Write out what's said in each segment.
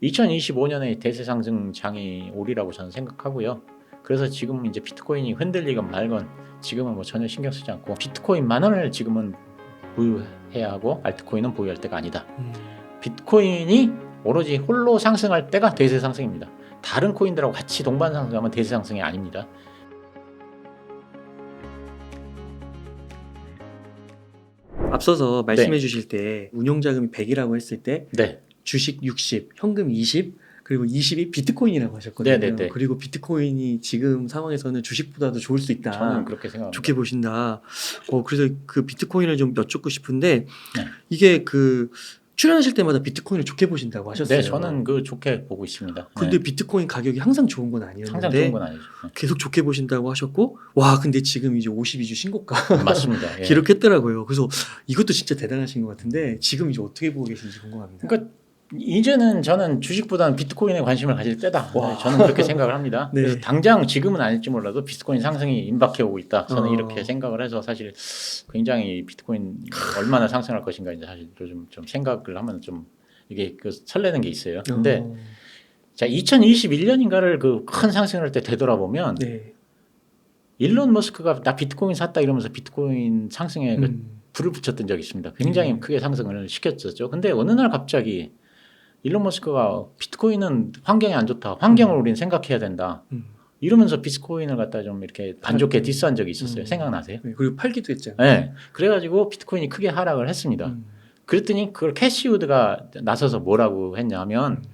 2025년에 대세 상승장이 오리라고 저는 생각하고요. 그래서 지금 이제 비트코인이 흔들리건 말건 지금은 뭐 전혀 신경 쓰지 않고 비트코인만 원을 지금은 보유해야 하고 알트코인은 보유할 때가 아니다. 비트코인이 오로지 홀로 상승할 때가 대세 상승입니다. 다른 코인들하고 같이 동반 상승하면 대세 상승이 아닙니다. 앞서서 말씀해 주실 때 운용자금이 100이라고 했을 때 네. 주식 60, 현금 20, 그리고 20이 비트코인이라고 하셨거든요. 네네네. 그리고 비트코인이 지금 상황에서는 주식보다도 좋을 수 있다. 저는 그렇게 생각합니다. 좋게 보신다. 그래서 그 비트코인을 좀 여쭙고 싶은데 네. 이게 그 출연하실 때마다 비트코인을 좋게 보신다고 하셨어요. 네, 저는 그 좋게 보고 있습니다. 근데 네. 비트코인 가격이 항상 좋은 건 아니었는데 항상 좋은 건 아니죠. 네. 계속 좋게 보신다고 하셨고 와 근데 지금 이제 52주 신고가 맞습니다. 예. 기록했더라고요. 그래서 이것도 진짜 대단하신 것 같은데 지금 이제 어떻게 보고 계신지 궁금합니다. 그러니까 이제는 저는 주식보다는 비트코인에 관심을 가질 때다. 네, 저는 그렇게 생각을 합니다. 네. 그래서 당장 지금은 아닐지 몰라도 비트코인 상승이 임박해 오고 있다. 저는 어. 이렇게 생각을 해서 사실 굉장히 비트코인 얼마나 상승할 것인가 이제 사실 좀 생각을 하면 좀 이게 그 설레는 게 있어요. 근데 자 2021년인가를 그 큰 상승을 할 때 되돌아보면 네. 일론 머스크가 나 비트코인 샀다 이러면서 비트코인 상승에 그 불을 붙였던 적이 있습니다. 굉장히 크게 상승을 시켰었죠. 근데 어느 날 갑자기 일론 머스크가 비트코인은 환경이 안 좋다. 환경을 우리는 생각해야 된다. 이러면서 비트코인을 갖다 좀 이렇게 안 좋게 디스한 적이 있었어요. 생각나세요? 네, 그리고 팔기도 했잖아요. 네. 그래가지고 비트코인이 크게 하락을 했습니다. 그랬더니 그걸 캐시우드가 나서서 뭐라고 했냐면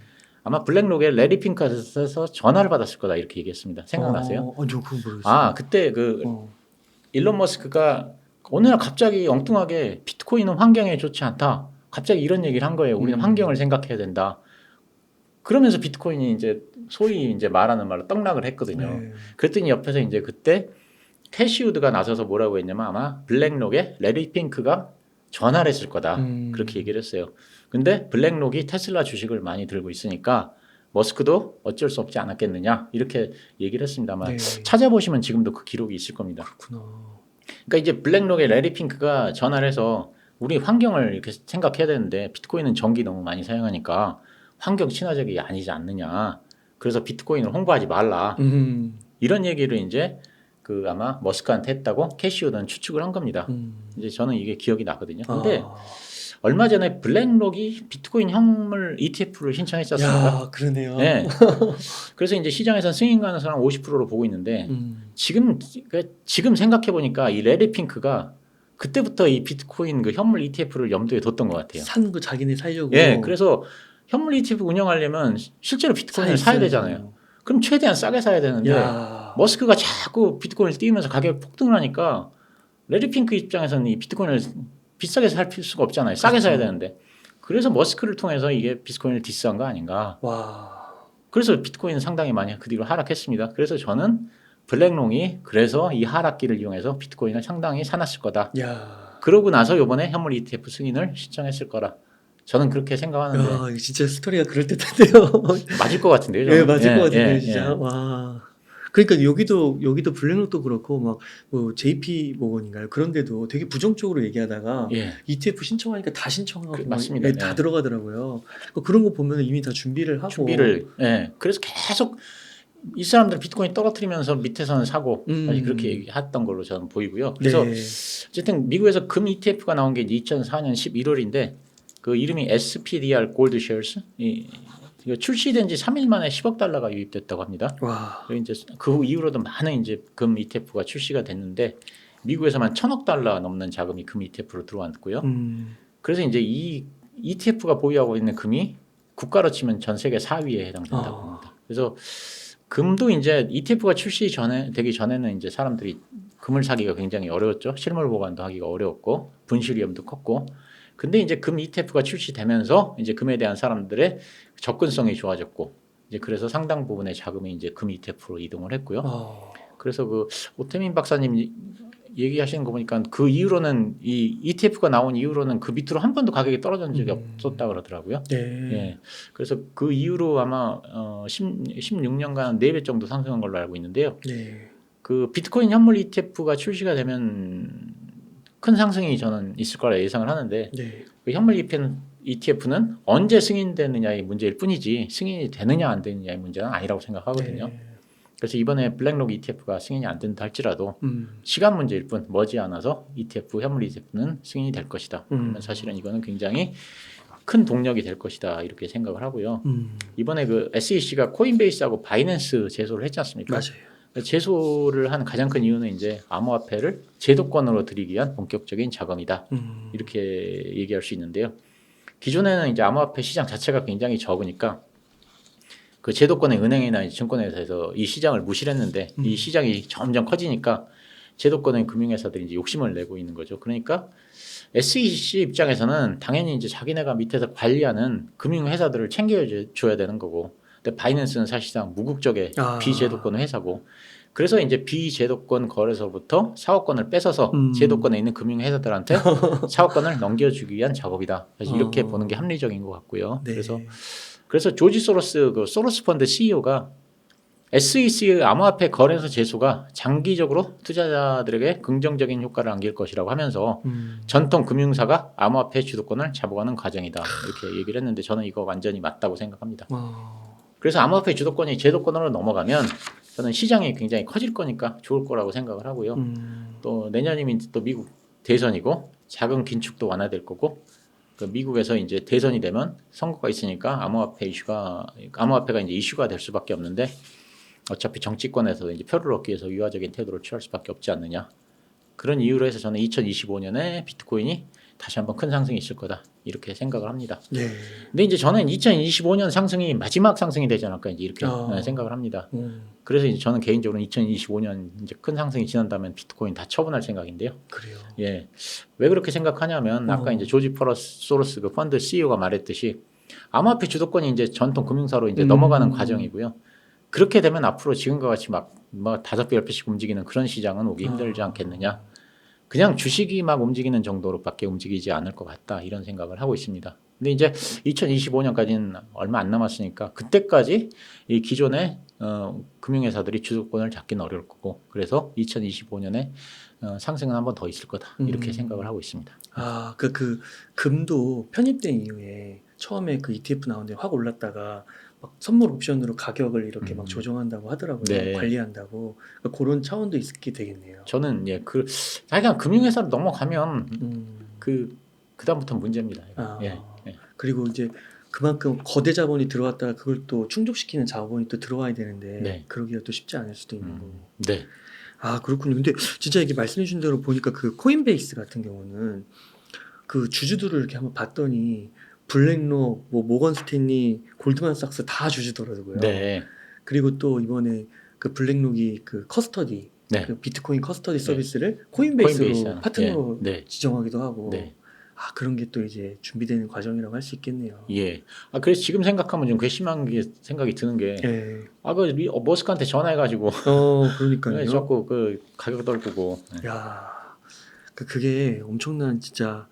아마 블랙록에 레리 핑크에서 전화를 받았을 거다 이렇게 얘기했습니다. 생각나세요? 아니요, 그건 모르겠어요. 아 그때 그 일론 머스크가 어느 날 갑자기 엉뚱하게 비트코인은 환경에 좋지 않다. 갑자기 이런 얘기를 한 거예요. 우리는 환경을 생각해야 된다. 그러면서 비트코인이 이제 소위 이제 말하는 말로 떡락을 했거든요. 네. 그랬더니 옆에서 이제 그때 캐시우드가 나서서 뭐라고 했냐면 아마 블랙록에 레리 핑크가 전화를 했을 거다. 그렇게 얘기를 했어요. 근데 블랙록이 테슬라 주식을 많이 들고 있으니까 머스크도 어쩔 수 없지 않았겠느냐 이렇게 얘기를 했습니다만 네. 찾아보시면 지금도 그 기록이 있을 겁니다. 그렇구나. 그러니까 이제 블랙록의 레리 핑크가 전화를 해서 우리 환경을 이렇게 생각해야 되는데 비트코인은 전기 너무 많이 사용하니까 환경 친화적이 아니지 않느냐. 그래서 비트코인을 홍보하지 말라. 이런 얘기를 이제 그 아마 머스크한테 했다고 캐시우드는 추측을 한 겁니다. 이제 저는 이게 기억이 나거든요. 근데 얼마 전에 블랙록이 비트코인 현물 ETF를 신청했었습니다. 야, 그러네요. 네. 그래서 이제 시장에서는 승인 가능성을 50%로 보고 있는데 지금 생각해 보니까 이 레리 핑크가 그때부터 이 비트코인 그 현물 ETF를 염두에 뒀던 것 같아요. 산 거 자기네 살려고. 예, 그래서 현물 ETF 운영하려면 실제로 비트코인을 사야 되잖아요. 그럼 최대한 싸게 사야 되는데 머스크가 자꾸 비트코인을 띄우면서 가격이 폭등을 하니까 레리 핑크 입장에서는 이 비트코인을 비싸게 살 수가 없잖아요. 싸게 사야 되는데. 그래서 머스크를 통해서 이게 비트코인을 디스한 거 아닌가. 와. 그래서 비트코인은 상당히 많이 그 뒤로 하락했습니다. 그래서 저는 블랙록이 그래서 이 하락기를 이용해서 비트코인을 상당히 사놨을 거다. 야. 그러고 나서 이번에 현물 ETF 승인을 신청했을 거라. 저는 그렇게 생각하는데. 야, 이거 진짜 스토리가 그럴듯한데요. 맞을 것 같은데요. 저는. 예, 맞을 것 같은데요, 예, 진짜. 예. 와. 그러니까 여기도 블랙록도 그렇고 막 뭐 JP 모건인가요? 그런데도 되게 부정적으로 얘기하다가 예. ETF 신청하니까 다 신청하고 맞습니다. 예, 다 예. 들어가더라고요. 그런 거 보면 이미 다 준비를 하고 예. 그래서 계속 이 사람들 비트코인 떨어뜨리면서 밑에서는 사고 사실 그렇게 얘기했던 걸로 저는 보이고요. 그래서 네. 어쨌든 미국에서 금 ETF가 나온 게 2004년 11월인데 그 이름이 SPDR 골드 쉐어스 이거 출시된 지 3일 만에 10억 달러가 유입됐다고 합니다. 와. 그리고 이제 그 이후로도 많은 이제 금 ETF가 출시가 됐는데 미국에서만 1,000억 달러 넘는 자금이 금 ETF로 들어왔고요. 그래서 이제 이 ETF가 보유하고 있는 금이 국가로 치면 전 세계 4위에 해당된다고 합니다. 그래서 금도 이제 ETF가 되기 전에는 이제 사람들이 금을 사기가 굉장히 어려웠죠. 실물 보관도 하기가 어려웠고 분실 위험도 컸고. 근데 이제 금 ETF가 출시되면서 이제 금에 대한 사람들의 접근성이 좋아졌고 이제 그래서 상당 부분의 자금이 이제 금 ETF로 이동을 했고요. 그래서 그 오태민 박사님 얘기하시는 거 보니까 그 이후로는 이 ETF가 나온 이후로는 그 밑으로 한 번도 가격이 떨어진 적이 없었다 그러더라고요. 네. 예. 그래서 그 이후로 아마 16년간 4배 정도 상승한 걸로 알고 있는데요. 네. 그 비트코인 현물 ETF가 출시가 되면 큰 상승이 저는 있을 거라 예상을 하는데 네. 그 현물 ETF는 언제 승인되느냐의 문제일 뿐이지 승인이 되느냐 안 되느냐의 문제는 아니라고 생각하거든요. 네. 그래서 이번에 블랙록 ETF가 승인이 안 된다 할지라도 시간 문제일 뿐 머지않아서 ETF 현물 ETF는 승인이 될 것이다. 그러면 사실은 이거는 굉장히 큰 동력이 될 것이다 이렇게 생각을 하고요. 이번에 그 SEC가 코인베이스하고 바이낸스 제소를 했지 않습니까? 맞아요. 제소를 한 가장 큰 이유는 이제 암호화폐를 제도권으로 들이기 위한 본격적인 자금이다 이렇게 얘기할 수 있는데요. 기존에는 이제 암호화폐 시장 자체가 굉장히 적으니까 그 제도권의 은행이나 증권회사에서 이 시장을 무시를 했는데 이 시장이 점점 커지니까 제도권의 금융회사들이 이제 욕심을 내고 있는 거죠. 그러니까 SEC 입장에서는 당연히 이제 자기네가 밑에서 관리하는 금융회사들을 챙겨줘야 되는 거고, 근데 바이낸스는 사실상 무국적의 비제도권 회사고, 그래서 이제 비제도권 거래소부터 사업권을 뺏어서 제도권에 있는 금융회사들한테 사업권을 넘겨주기 위한 작업이다. 그래서 이렇게 보는 게 합리적인 것 같고요. 네. 그래서 조지 소로스 그 소로스 펀드 CEO가 SEC의 암호화폐 거래소 제소가 장기적으로 투자자들에게 긍정적인 효과를 안길 것이라고 하면서 전통 금융사가 암호화폐 주도권을 잡아가는 과정이다 이렇게 얘기를 했는데 저는 이거 완전히 맞다고 생각합니다. 그래서 암호화폐 주도권이 제도권으로 넘어가면 저는 시장이 굉장히 커질 거니까 좋을 거라고 생각을 하고요. 또 내년이면 또 미국 대선이고 자금 긴축도 완화될 거고 그 미국에서 이제 대선이 되면 선거가 있으니까 암호화폐가 이제 이슈가 될 수밖에 없는데 어차피 정치권에서 이제 표를 얻기 위해서 유화적인 태도를 취할 수밖에 없지 않느냐. 그런 이유로 해서 저는 2025년에 비트코인이 다시 한번 큰 상승이 있을 거다 이렇게 생각을 합니다. 네. 근데 이제 저는 2025년 상승이 마지막 상승이 되지 않을까 이제 이렇게 생각을 합니다. 그래서 이제 저는 개인적으로 2025년 이제 큰 상승이 지난 다음에 비트코인 다 처분할 생각인데요. 그래요. 예, 왜 그렇게 생각하냐면 아까 이제 조지 소로스 그 펀드 CEO가 말했듯이 암호화폐 주도권이 이제 전통 금융사로 이제 넘어가는 과정이고요. 그렇게 되면 앞으로 지금과 같이 막 5배, 10배씩 움직이는 그런 시장은 오기 힘들지 않겠느냐. 그냥 주식이 막 움직이는 정도로밖에 움직이지 않을 것 같다 이런 생각을 하고 있습니다. 근데 이제 2025년까지는 얼마 안 남았으니까 그때까지 이 기존의 금융회사들이 주도권을 잡기는 어려울 거고 그래서 2025년에 상승은 한 번 더 있을 거다 이렇게 생각을 하고 있습니다. 그 금도 편입된 이후에 처음에 그 ETF 나오는데 확 올랐다가 막 선물 옵션으로 가격을 이렇게 막 조정한다고 하더라고요. 네. 관리한다고. 그러니까 그런 차원도 있게 되겠네요. 저는 자기가 금융회사로 넘어가면 그 다음부터 문제입니다. 예. 그리고 이제 그만큼 거대 자본이 들어왔다가 그걸 또 충족시키는 자본이 또 들어와야 되는데 그러기가 또 쉽지 않을 수도 있는 거고. 네. 그렇군요. 근데 진짜 이게 말씀해 주신 대로 보니까 그 코인베이스 같은 경우는 그 주주들을 이렇게 한번 봤더니 블랙록, 뭐 모건 스탠리, 골드만삭스 다 주주더라고요. 네. 그리고 또 이번에 그 블랙록이 그 커스터디, 그 비트코인 커스터디 서비스를 코인베이스로 파트너로 지정하기도 하고. 그런 게 또 이제 준비되는 과정이라고 할 수 있겠네요. 예. 그래서 지금 생각하면 좀 괘씸한 게 생각이 드는 게, 머스크한테 전화해가지고, 그러니까요. 자꾸 그 가격 떨구고. 그게 엄청난 진짜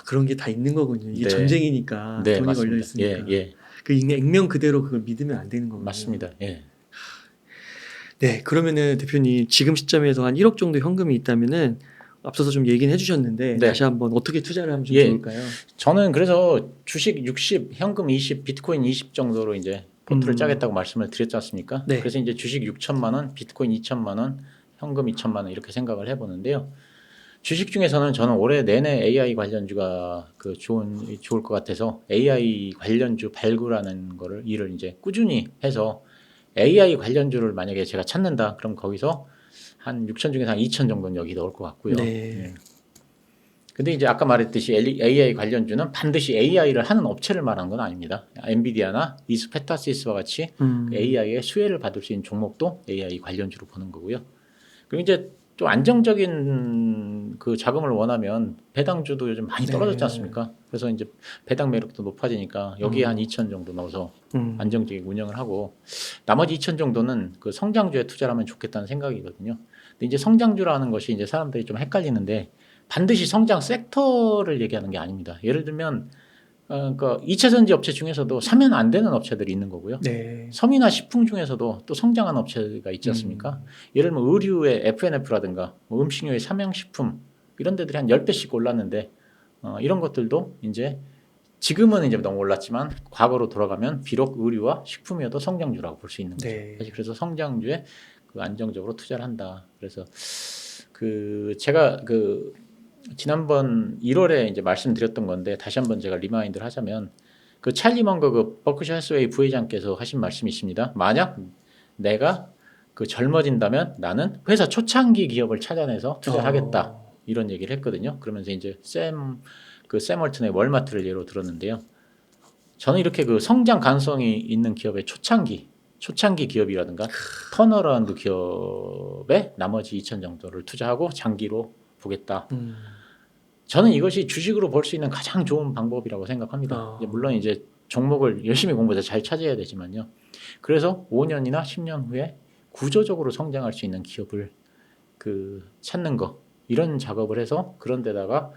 그런 게 다 있는 거군요. 이게 전쟁이니까 돈이 맞습니다. 걸려 있으니까. 그 액면 그대로 그걸 믿으면 안 되는 거군요. 맞습니다. 예. 네, 그러면은 대표님 지금 시점에서 한 1억 정도 현금이 있다면은 앞서서 좀 얘기는 해주셨는데 다시 한번 어떻게 투자를 하면 좀 좋을까요? 저는 그래서 주식 60, 현금 20, 비트코인 20 정도로 이제 포트를 짜겠다고 말씀을 드렸지 않습니까? 그래서 이제 주식 6천만 원, 비트코인 2천만 원, 현금 2천만 원 이렇게 생각을 해보는데요. 주식 중에서는 저는 올해 내내 AI 관련주가 좋을 것 같아서 AI 관련주 발굴하는 일을 이제 꾸준히 해서 AI 관련주를 만약에 제가 찾는다, 그럼 거기서 한 6천 중에서 한 2천 정도는 여기 넣을 것 같고요. 근데 이제 아까 말했듯이 AI 관련주는 반드시 AI를 하는 업체를 말하는 건 아닙니다. 엔비디아나 이스페타시스와 같이 AI의 수혜를 받을 수 있는 종목도 AI 관련주로 보는 거고요. 그리고 이제 또 안정적인 그 자금을 원하면 배당주도 요즘 많이 떨어졌지 않습니까? 그래서 이제 배당 매력도 높아지니까 여기에 한 2천 정도 넣어서 안정적인 운영을 하고 나머지 2천 정도는 그 성장주에 투자를 하면 좋겠다는 생각이거든요. 근데 이제 성장주라는 것이 이제 사람들이 좀 헷갈리는데 반드시 성장 섹터를 얘기하는 게 아닙니다. 예를 들면 그러니까 2차 전지 업체 중에서도 사면 안 되는 업체들이 있는 거고요. 섬이나 식품 중에서도 또 성장한 업체가 있지 않습니까? 예를 들면 의류의 F&F라든가 뭐 음식료의 삼양식품 이런 데들이 한 10배씩 올랐는데 이런 것들도 이제 지금은 이제 너무 올랐지만 과거로 돌아가면 비록 의류와 식품이어도 성장주라고 볼 수 있는 거죠. 네. 사실 그래서 성장주에 그 안정적으로 투자를 한다. 그래서 그 제가 그 지난번 1월에 이제 말씀드렸던 건데 다시 한번 제가 리마인드를 하자면 그 찰리 먼거 그 버크셔 해스웨이 부회장께서 하신 말씀이 있습니다. 만약 내가 그 젊어진다면 나는 회사 초창기 기업을 찾아내서 투자하겠다. 이런 얘기를 했거든요. 그러면서 이제 샘 월튼의 월마트를 예로 들었는데요. 저는 이렇게 그 성장 가능성이 있는 기업의 초창기 기업이라든가 턴어라운드 기업에 나머지 2천 정도를 투자하고 장기로 보겠다. 저는 이것이 주식으로 볼 수 있는 가장 좋은 방법이라고 생각합니다. 물론 이제 종목을 열심히 공부해서 잘 찾아야 되지만요. 그래서 5년이나 10년 후에 구조적으로 성장할 수 있는 기업을 그 찾는 거 이런 작업을 해서 그런 데다가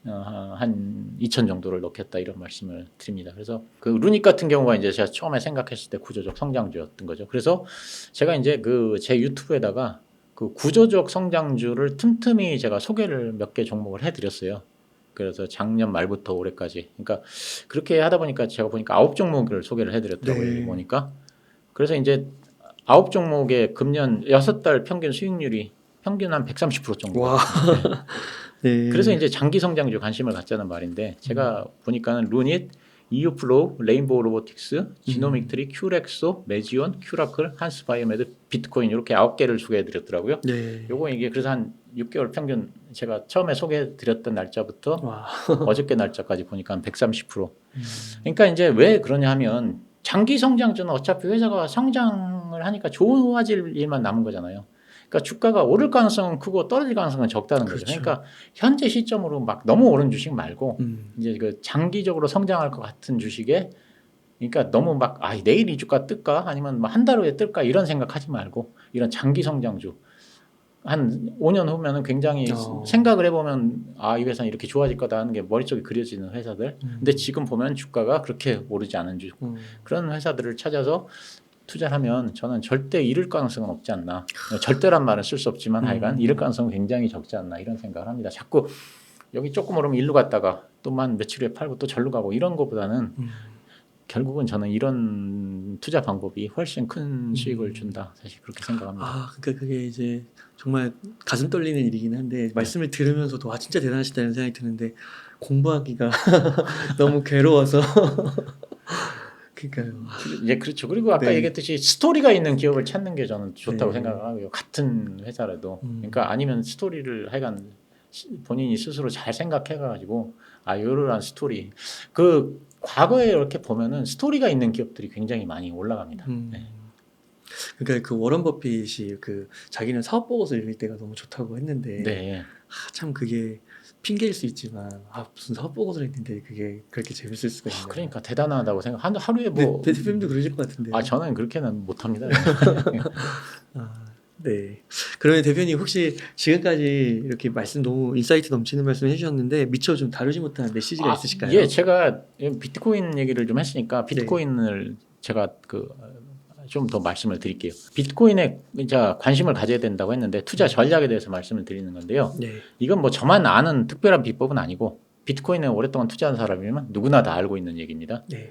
한 2천 정도를 넣겠다 이런 말씀을 드립니다. 그래서 그 루닉 같은 경우가 이제 제가 처음에 생각했을 때 구조적 성장주였던 거죠. 그래서 제가 이제 그 제 유튜브에다가 그 구조적 성장주를 틈틈이 제가 소개를 몇 개 종목을 해드렸어요. 그래서 작년 말부터 올해까지. 그러니까 그렇게 하다 보니까 제가 보니까 9종목을 소개를 해드렸더라고요. 네. 보니까. 그래서 이제 9종목의 금년 6달 평균 수익률이 평균 한 130% 정도. 와. 네. 그래서 이제 장기 성장주 관심을 갖자는 말인데 제가 보니까는 루닛, 이유플로우, 레인보우 로보틱스, 지노믹트리, 큐렉소, 메지온, 큐라클, 한스바이오메드, 비트코인 이렇게 9개를 소개해드렸더라고요. 네. 요거 이게 그래서 한 6개월 평균 제가 처음에 소개해드렸던 날짜부터 와. 어저께 날짜까지 보니까 한 130%. 그러니까 이제 왜 그러냐 하면 장기 성장주는 어차피 회사가 성장을 하니까 좋아질 일만 남은 거잖아요. 그러니까 주가가 오를 가능성은 크고 떨어질 가능성은 적다는 거죠. 그렇죠. 그러니까 현재 시점으로 막 너무 오른 주식 말고 이제 그 장기적으로 성장할 것 같은 주식에 그러니까 너무 막 내일 이 주가 뜰까 아니면 뭐 한 달 후에 뜰까 이런 생각하지 말고 이런 장기 성장주 한 5년 후면은 굉장히 생각을 해보면 이 회사는 이렇게 좋아질 거다 하는 게 머릿속에 그려지는 회사들. 근데 지금 보면 주가가 그렇게 오르지 않은 그런 회사들을 찾아서 투자를 하면 저는 절대 잃을 가능성은 없지 않나. 절대란 말은 쓸 수 없지만 하여간 잃을 가능성은 굉장히 적지 않나 이런 생각을 합니다. 자꾸 여기 조금 오르면 일로 갔다가 또만 며칠 후에 팔고 또 절로 가고 이런 것보다는 결국은 저는 이런 투자 방법이 훨씬 큰 수익을 준다. 사실 그렇게 생각합니다. 그러니까 그게 이제 정말 가슴 떨리는 일이긴 한데 말씀을 들으면서도 진짜 대단하시다는 생각이 드는데 공부하기가 너무 괴로워서 그러니까요. 이제 그렇죠. 그리고 아까 얘기했듯이 스토리가 있는 기업을 찾는 게 저는 좋다고 생각을 하고요. 같은 회사라도. 그러니까 아니면 스토리를 하여간 본인이 스스로 잘 생각해가지고 이러한 스토리. 그 과거에 이렇게 보면은 스토리가 있는 기업들이 굉장히 많이 올라갑니다. 네. 그러니까 그 워런 버핏이 그 자기는 사업 보고서 읽을 때가 너무 좋다고 했는데 네. 참 그게 핑계일 수 있지만 무슨 사업 보고서를 했는데 그게 그렇게 재밌을 수가 있나요? 그러니까 대단하다고 생각. 하루에 뭐 대표님도 그러실 것 같은데. 저는 그렇게는 못합니다. 네. 그러면 대표님 혹시 지금까지 이렇게 말씀 너무 인사이트 넘치는 말씀 해주셨는데 미처 좀 다루지 못한 메시지가 있으실까요? 예, 제가 비트코인 얘기를 좀 했으니까 비트코인을 제가 좀 더 말씀을 드릴게요. 비트코인에 관심을 가져야 된다고 했는데 투자 전략에 대해서 말씀을 드리는 건데요. 네. 이건 뭐 저만 아는 특별한 비법은 아니고 비트코인에 오랫동안 투자한 사람이면 누구나 다 알고 있는 얘기입니다. 네.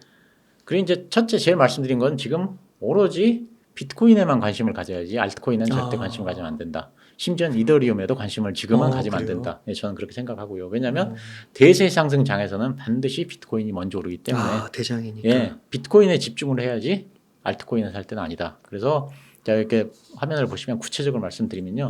그리고 이제 첫째 제일 말씀드린 건 지금 오로지 비트코인에만 관심을 가져야지 알트코인은 절대 관심을 가지면 안 된다. 심지어 이더리움에도 관심을 지금은 가지면 안 된다. 네, 저는 그렇게 생각하고요. 왜냐하면 대세 상승 장에서는 반드시 비트코인이 먼저 오르기 때문에 대장이니까. 예, 비트코인에 집중을 해야지 알트코인을 살 때는 아니다. 그래서 자 이렇게 화면을 보시면 구체적으로 말씀드리면요.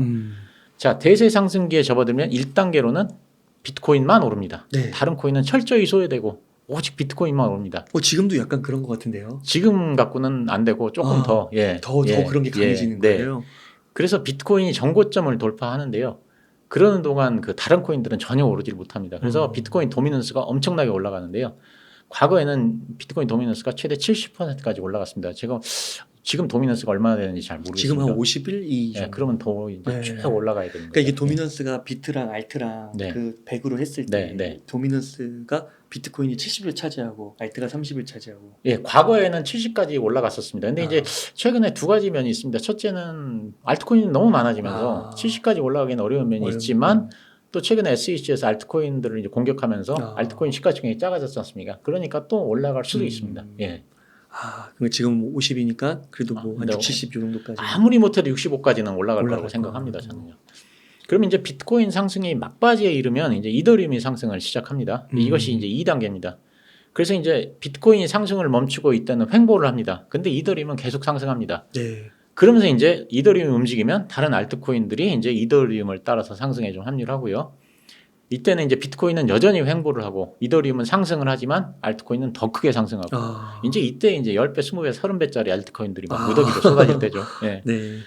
자 대세 상승기에 접어들면 1단계로는 비트코인만 오릅니다. 네. 다른 코인은 철저히 소외되고 오직 비트코인만 오릅니다. 지금도 약간 그런 것 같은데요. 지금 갖고는 안 되고 조금 더 그런 게 강해지는 거예요. 네. 그래서 비트코인이 정고점을 돌파하는데요. 그러는 동안 그 다른 코인들은 전혀 오르질 못합니다. 그래서 비트코인 도미넌스가 엄청나게 올라가는데요. 과거에는 비트코인 도미넌스가 최대 70%까지 올라갔습니다. 지금 도미넌스가 얼마나 되는지 잘 모르겠습니다. 지금 한 51, 2 네, 그러면 더 이제 쭉 올라가야 되는 거예요. 그러니까 이게 도미넌스가 비트랑 알트랑 그 100으로 했을 때 도미넌스가 비트코인이 70을 차지하고 알트가 30을 차지하고. 예, 과거에는 70까지 올라갔었습니다. 근데 이제 최근에 두 가지 면이 있습니다. 첫째는 알트코인이 너무 많아지면서 70까지 올라가기는 어려운 면이 있지만 또 최근에 SEC에서 알트코인들을 이제 공격하면서 알트코인 시가총액이 작아졌지 않습니까? 그러니까 또 올라갈 수도 있습니다. 예. 그럼 지금 50이니까 그래도 뭐 한 60, 70 정도까지. 아무리 못해도 65까지는 올라갈 거라고 생각합니다. 저는요. 그러면 이제 비트코인 상승이 막바지에 이르면 이제 이더리움이 상승을 시작합니다. 이것이 이제 2단계입니다. 그래서 이제 비트코인이 상승을 멈추고 있다는 횡보를 합니다. 근데 이더리움은 계속 상승합니다. 네. 그러면서 이제 이더리움이 움직이면 다른 알트코인들이 이제 이더리움을 따라서 상승에 좀 합류를 하고요. 이때는 이제 비트코인은 여전히 횡보를 하고 이더리움은 상승을 하지만 알트코인은 더 크게 상승하고 이제 이때 이제 10배, 20배, 30배짜리 알트코인들이 막 무더기로 쏟아질 때죠. 예. 네.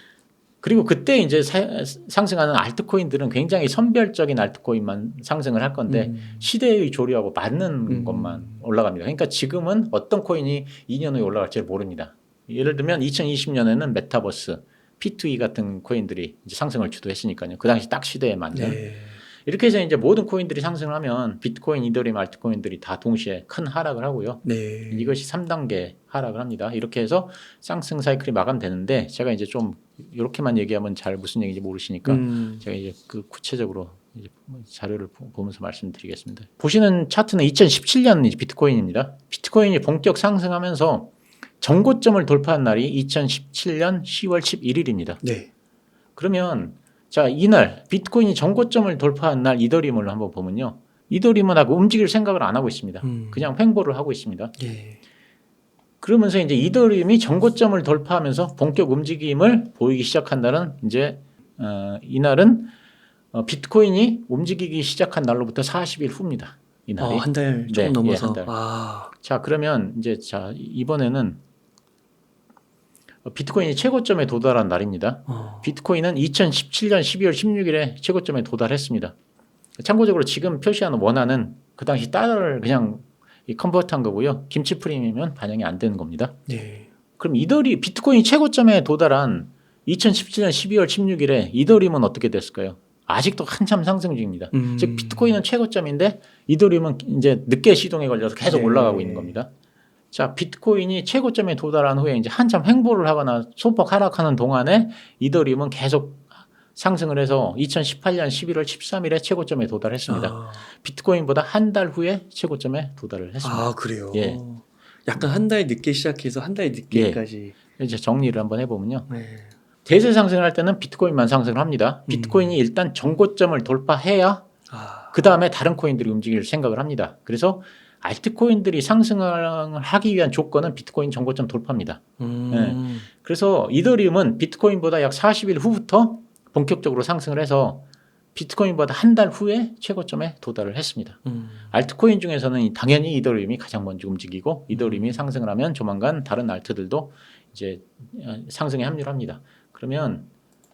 그리고 그때 이제 상승하는 알트코인들은 굉장히 선별적인 알트코인만 상승을 할 건데 시대의 조류하고 맞는 것만 올라갑니다. 그러니까 지금은 어떤 코인이 2년 후에 올라갈지 모릅니다. 예를 들면 2020년에는 메타버스, P2E 같은 코인들이 이제 상승을 주도했으니까요. 그 당시 딱 시대에 맞는. 네. 이렇게 해서 이제 모든 코인들이 상승을 하면 비트코인, 이더리움, 알트코인들이 다 동시에 큰 하락을 하고요. 네. 이것이 3단계 하락을 합니다. 이렇게 해서 상승 사이클이 마감되는데 제가 이제 좀 이렇게만 얘기하면 잘 무슨 얘기인지 모르시니까 제가 이제 그 구체적으로 이제 자료를 보면서 말씀드리겠습니다. 보시는 차트는 2017년 비트코인입니다. 비트코인이 본격 상승하면서 정고점을 돌파한 날이 2017년 10월 11일입니다. 네. 그러면 자, 이날 비트코인이 정고점을 돌파한 날 이더리움을 한번 보면요. 이더리움은 하고 움직일 생각을 안 하고 있습니다. 그냥 횡보를 하고 있습니다. 예. 그러면서 이제 이더리움이 정고점을 돌파하면서 본격 움직임을 보이기 시작한 날은 이제 이날은 비트코인이 움직이기 시작한 날로부터 40일 후입니다. 이날이. 한 달 조금 넘어서. 한 달. 자, 그러면 이제 자, 이번에는 비트코인이 최고점에 도달한 날입니다. 비트코인은 2017년 12월 16일에 최고점에 도달했습니다. 참고적으로 지금 표시하는 원화는 그 당시 달러를 그냥 컨버트한 거고요. 김치 프리미엄은 반영이 안 되는 겁니다. 네. 그럼 비트코인이 최고점에 도달한 2017년 12월 16일에 이더리움은 어떻게 됐을까요? 아직도 한참 상승 중입니다. 즉 비트코인은 최고점인데 이더리움은 이제 늦게 시동에 걸려서 계속 올라가고 있는 겁니다. 자, 비트코인이 최고점에 도달한 후에 이제 한참 횡보를 하거나 소폭 하락하는 동안에 이더리움은 계속 상승을 해서 2018년 11월 13일에 최고점에 도달했습니다. 비트코인보다 한 달 후에 최고점에 도달을 했습니다. 그래요? 예. 약간 한 달 늦게 시작해서 한 달 늦게까지. 이제 정리를 한번 해보면요. 네. 대세 상승을 할 때는 비트코인만 상승을 합니다. 비트코인이 일단 정고점을 돌파해야 그 다음에 다른 코인들이 움직일 생각을 합니다. 그래서 알트코인들이 상승을 하기 위한 조건은 비트코인 정고점 돌파입니다. 네. 그래서 이더리움은 비트코인보다 약 40일 후부터 본격적으로 상승을 해서 비트코인보다 한 달 후에 최고점에 도달을 했습니다. 알트코인 중에서는 당연히 이더리움이 가장 먼저 움직이고 이더리움이 상승을 하면 조만간 다른 알트들도 이제 상승에 합류를 합니다. 그러면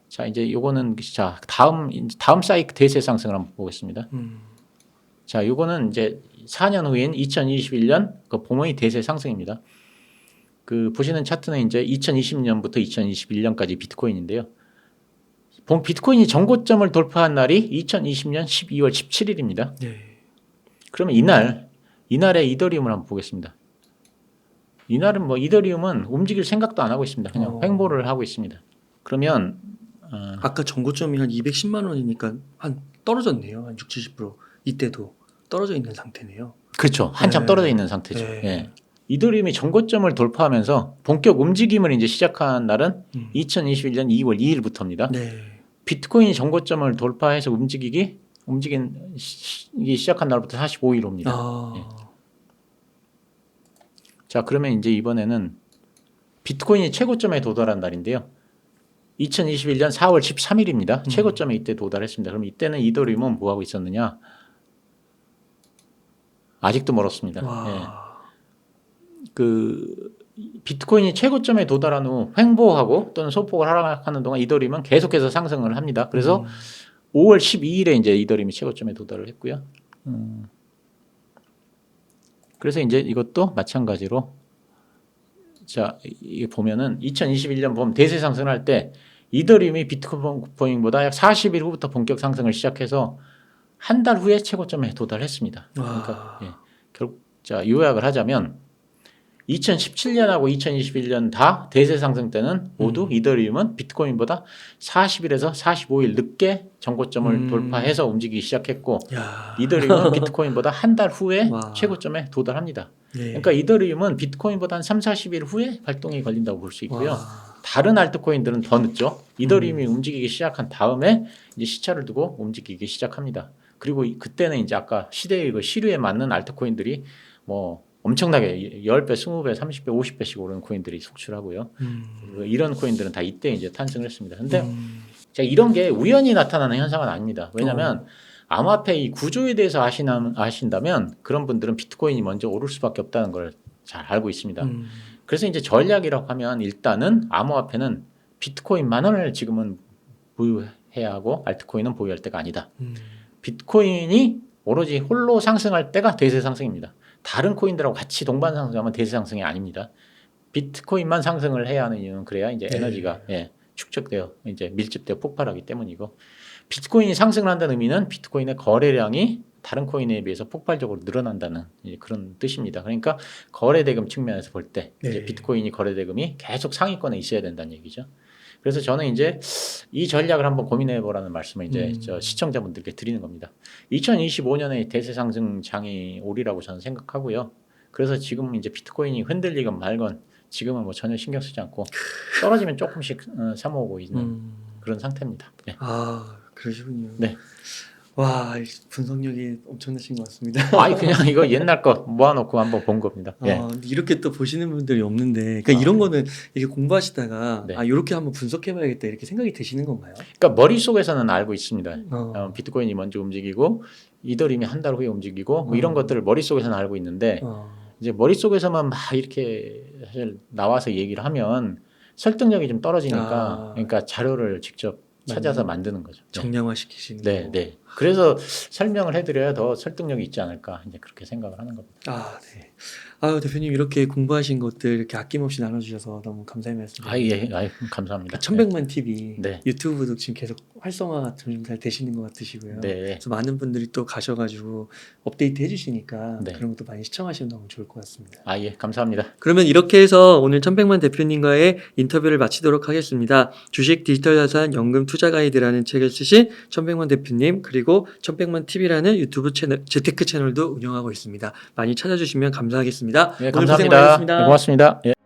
자 이제 요거는 자 다음 사이클 대세 상승을 한번 보겠습니다. 자 요거는 이제 4년 후인 2021년 그 봄의 대세 상승입니다. 그 보시는 차트는 이제 2020년부터 2021년까지 비트코인인데요. 비트코인이 정고점을 돌파한 날이 2020년 12월 17일입니다. 네. 그러면 이날의 이더리움을 한번 보겠습니다. 이날은 뭐 이더리움은 움직일 생각도 안 하고 있습니다. 그냥 횡보를 하고 있습니다. 그러면 아까 정고점이 한 210만 원이니까 한 떨어졌네요. 한 60-70% 이때도 떨어져 있는 상태네요. 그렇죠. 한참 떨어져 있는 상태죠. 예. 이더리움이 정고점을 돌파하면서 본격 움직임을 이제 시작한 날은 2021년 2월 2일부터입니다. 네. 비트코인이 정고점을 돌파해서 움직이기 시작한 날부터 45일 옵니다. 예. 자, 그러면 이제 이번에는 비트코인이 최고점에 도달한 날인데요. 2021년 4월 13일입니다. 최고점에 이때 도달했습니다. 그럼 이때는 이더리움은 뭐 하고 있었느냐? 아직도 멀었습니다. 예. 그 비트코인이 최고점에 도달한 후 횡보하고 또는 소폭을 하락하는 동안 이더리움은 계속해서 상승을 합니다. 그래서 5월 12일에 이제 이더리움이 최고점에 도달을 했고요. 그래서 이제 이것도 마찬가지로 자, 이게 보면은 2021년 보면 대세 상승을 할 때 이더리움이 비트코인보다 약 40일 후부터 본격 상승을 시작해서 한 달 후에 최고점에 도달했습니다. 그러니까 결국 자, 요약을 하자면 2017년하고 2021년 다 대세 상승 때는 모두 이더리움은 비트코인보다 40일에서 45일 늦게 정고점을 돌파해서 움직이기 시작했고 이더리움은 비트코인보다 한 달 후에 최고점에 도달합니다. 그러니까 이더리움은 비트코인보다 한 3, 40일 후에 발동이 걸린다고 볼 수 있고요. 다른 알트코인들은 더 늦죠. 이더리움이 움직이기 시작한 다음에 이제 시차를 두고 움직이기 시작합니다. 그리고 그때는 이제 아까 시대의 그 시류에 맞는 알트코인들이 뭐 엄청나게 10배, 20배, 30배, 50배씩 오르는 코인들이 속출하고요. 이런 코인들은 다 이때 이제 탄생을 했습니다. 근데 자, 이런 게 우연히 나타나는 현상은 아닙니다. 왜냐하면 암호화폐 이 구조에 대해서 아신다면 그런 분들은 비트코인이 먼저 오를 수밖에 없다는 걸 잘 알고 있습니다. 그래서 이제 전략이라고 하면 일단은 암호화폐는 비트코인만을 지금은 보유해야 하고 알트코인은 보유할 때가 아니다. 비트코인이 오로지 홀로 상승할 때가 대세 상승입니다. 다른 코인들하고 같이 동반 상승하면 대세 상승이 아닙니다. 비트코인만 상승을 해야 하는 이유는 그래야 이제 에너지가 축적되어 이제 밀집되어 폭발하기 때문이고 비트코인이 상승을 한다는 의미는 비트코인의 거래량이 다른 코인에 비해서 폭발적으로 늘어난다는 그런 뜻입니다. 그러니까 거래대금 측면에서 볼 때 이제 비트코인이 거래대금이 계속 상위권에 있어야 된다는 얘기죠. 그래서 저는 이제 이 전략을 한번 고민해 보라는 말씀을 이제 저 시청자분들께 드리는 겁니다. 2025년에 대세 상승 장이 오리라고 저는 생각하고요. 그래서 지금 이제 비트코인이 흔들리건 말건 지금은 뭐 전혀 신경 쓰지 않고 떨어지면 조금씩 사모으고 있는 그런 상태입니다. 네. 아, 그러시군요. 네. 와, 분석력이 엄청나신 것 같습니다. 아니 그냥 이거 옛날 거 모아놓고 한번 본 겁니다. 네. 이렇게 또 보시는 분들이 없는데, 그러니까 이런 거는 이렇게 공부하시다가 이렇게 한번 분석해봐야겠다 이렇게 생각이 드시는 건가요? 그러니까 머릿속에서는 알고 있습니다. 비트코인이 먼저 움직이고 이더리움이 한 달 후에 움직이고 뭐 이런 것들을 머릿속에서는 알고 있는데 이제 머릿속에서만 막 이렇게 사실 나와서 얘기를 하면 설득력이 좀 떨어지니까 그러니까 자료를 직접 찾아서 만드는 거죠. 정량화시키시는 네, 거. 네. 그래서 설명을 해드려야 더 설득력이 있지 않을까 이제 그렇게 생각을 하는 겁니다. 아, 네. 아유, 대표님 이렇게 공부하신 것들 이렇게 아낌없이 나눠주셔서 너무 감사의 말씀드립니다. 아, 예, 감사합니다. 1100만 TV 네. 유튜브도 지금 계속 활성화가 좀 잘 되시는 것 같으시고요. 네. 그래서 많은 분들이 또 가셔가지고 업데이트 해주시니까 네. 그런 것도 많이 시청하시면 너무 좋을 것 같습니다. 아, 예, 감사합니다. 그러면 이렇게 해서 오늘 1100만 대표님과의 인터뷰를 마치도록 하겠습니다. 주식 디지털 자산 연금 투자 가이드라는 책을 쓰신 1100만 대표님 그리고 1100만 TV라는 유튜브 채널 재테크 채널도 운영하고 있습니다. 많이 찾아주시면 감사하겠습니다. 네, 오늘 감사합니다. 고생 많으셨습니다. 네, 고맙습니다. 예.